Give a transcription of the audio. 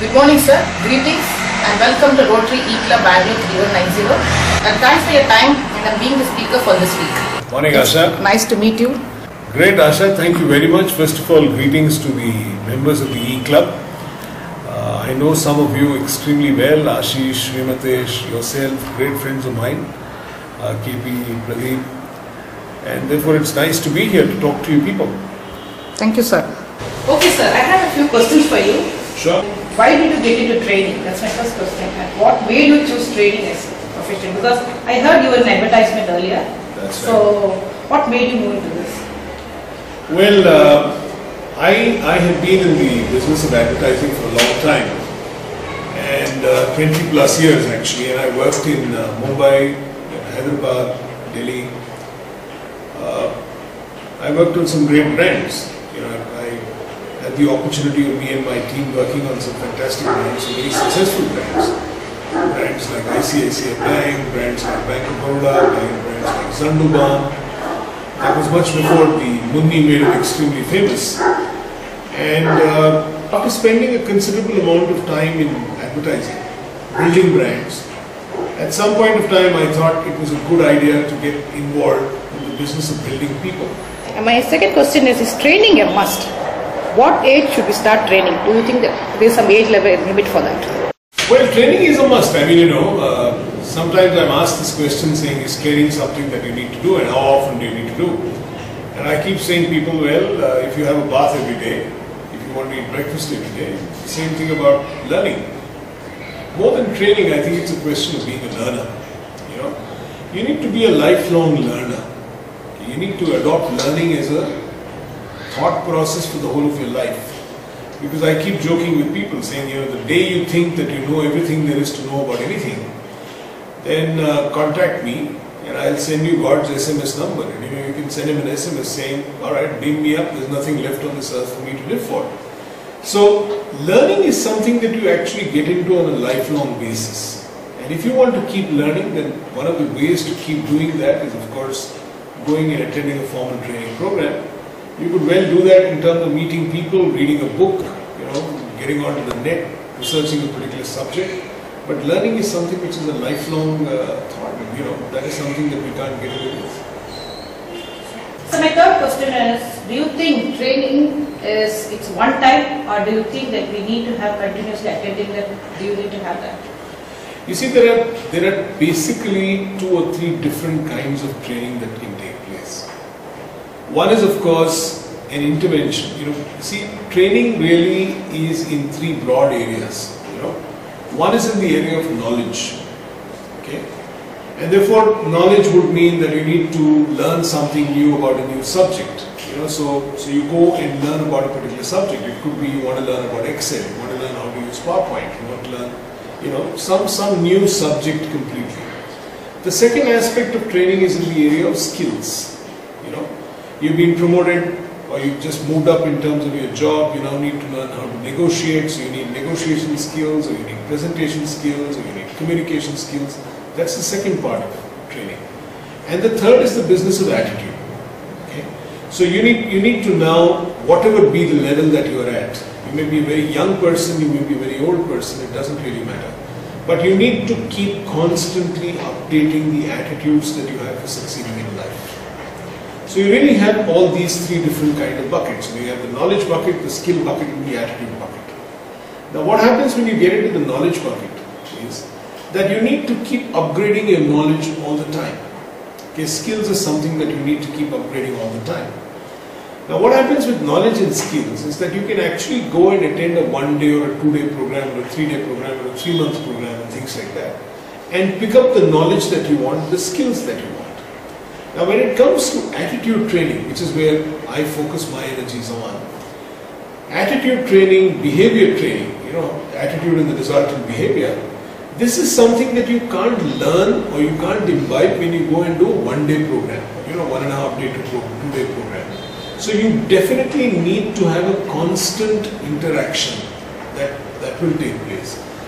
Good morning, sir. Greetings and welcome to Rotary E-Club Bangalore 3190. And thanks for your time and being the speaker for this week. Morning, Asha. Nice to meet you. Great, Asha. Thank you very much. First of all, greetings to the members of the E-Club. I know some of you extremely well. Ashish, Srimatesh, yourself, great friends of mine. KP, Pradeep. And therefore, it's nice to be here to talk to you people. Thank you, sir. Okay, sir. I have a few questions for you. Sure. Why did you get into training? That's my first question. And what made you choose training as a profession? Because I heard you were in advertisement earlier. That's right. So, what made you move into this? Well, I have been in the business of advertising for a long time. And 20 plus years actually. And I worked in Mumbai, Hyderabad, Delhi. I worked on some great brands. I had the opportunity of me and my team working on some fantastic brands, some very successful brands. Brands like ICICI Bank, brands like Bank of Baroda, brands like Zanduban. That was much before the Mundi made it extremely famous. And after spending a considerable amount of time in advertising, building brands, at some point of time I thought it was a good idea to get involved in the business of building people. And my second question is training a must? What age should we start training? Do you think that there is some age limit for that? Well, training is a must. I mean, sometimes I'm asked this question saying, is training something that you need to do and how often do you need to do? And I keep saying people, well, if you have a bath every day, if you want to eat breakfast every day, the same thing about learning. More than training, I think it's a question of being a learner. You need to be a lifelong learner. You need to adopt learning as a thought process for the whole of your life. Because I keep joking with people saying, the day you think that you know everything there is to know about anything, then contact me and I'll send you God's SMS number. And you can send him an SMS saying, alright, beam me up, there's nothing left on this earth for me to live for. So, learning is something that you actually get into on a lifelong basis. And if you want to keep learning, then one of the ways to keep doing that is, of course, going and attending a formal training program. You could well do that in terms of meeting people, reading a book, getting onto the net, researching a particular subject. But learning is something which is a lifelong thought. That is something that we can't get away with. So my third question is, do you think training is it's one time, or do you think that we need to have continuously attending that? Do you need to have that? You see, there are basically 2 or 3 different kinds of training that can take place. One is, of course, an intervention. See, training really is in 3 broad areas. One is in the area of knowledge. Okay, and therefore, knowledge would mean that you need to learn something new about a new subject. So you go and learn about a particular subject. It could be you want to learn about Excel, you want to learn how to use PowerPoint, you want to learn, some new subject completely. The second aspect of training is in the area of skills. You've been promoted or you've just moved up in terms of your job, you now need to learn how to negotiate, so you need negotiation skills, or you need presentation skills, or you need communication skills. That's the second part of training. And the third is the business of attitude. Okay? So you need to now, whatever be the level that you are at, you may be a very young person, you may be a very old person, it doesn't really matter. But you need to keep constantly updating the attitudes that you have for succeeding in life. So you really have all these 3 different kind of buckets. You have the knowledge bucket, the skill bucket, and the attitude bucket. Now what happens when you get into the knowledge bucket is that you need to keep upgrading your knowledge all the time. Okay, skills is something that you need to keep upgrading all the time. Now what happens with knowledge and skills is that you can actually go and attend a 1-day or a 2-day program or a 3-day program or a 3-month program and things like that, and pick up the knowledge that you want, the skills that you want. Now when it comes to attitude training, which is where I focus my energies on, attitude training, behavior training, attitude and the resultant behavior, this is something that you can't learn or you can't imbibe when you go and do a 1-day program, 1.5-day to 2-day program. So you definitely need to have a constant interaction that will take place.